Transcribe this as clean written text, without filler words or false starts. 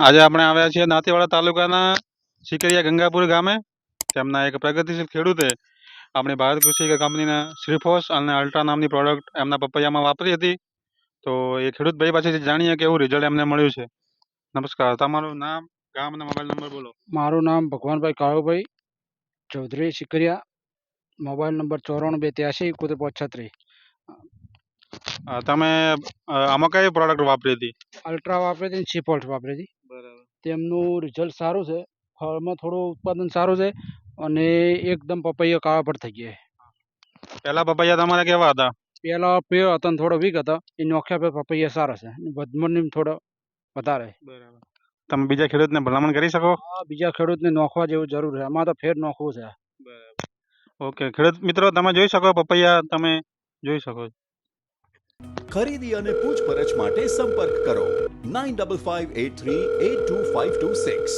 આજે આપણે આવ્યા છીએ દાંતીવાડા તાલુકાના સિકરિયા ગંગાપુર ગામે. તેમના એક પ્રગતિશીલ ખેડૂતે આપણી ભારત કૃષિ કંપનીના શ્રીફોસ અને અલ્ટ્રા નામની પ્રોડક્ટ એમના પપૈયામાં વાપરી હતી. તો એ ખેડૂત ભાઈ પાસેથી જાણીએ કે એવું રિઝલ્ટ એમને મળ્યું છે. નમસ્કાર, તમારું નામ, ગામ અને મોબાઈલ નંબર બોલો. મારું નામ ભગવાનભાઈ કાળુભાઈ ચૌધરી સિકરિયા, મોબાઈલ નંબર 94 82 71 35. તમે આમાં કઈ પ્રોડક્ટ વાપરી હતી? અલ્ટ્રા વાપરી હતી, શિફોલ્ટ વાપરી હતી. બરાબર. તેમનું રિઝલ્ટ સારું છે, ફળમાં થોડું ઉત્પાદન સારું છે અને એકદમ પપૈયા કાળા પર થઈ ગયા. પહેલા પપૈયા તમારા કેવા હતા? પહેલા પેળ હતા ને થોડો વીક હતા, એ નોખ્યા પર પપૈયા સારા છે, વધમણ થોડો વધારે. બરાબર. તમે બીજા ખેડૂતને ભલામણ કરી શકો? હા, બીજા ખેડૂતને નોખવા જેવું જરૂર છે, આમાં તો ફેર નોખવું છે. બરાબર. ઓકે ખેડૂત મિત્રો, તમે જોઈ શકો પપૈયા તમે જોઈ શકો છો. ખરીદી અને પૂછપરછ માટે સંપર્ક કરો 9558382526.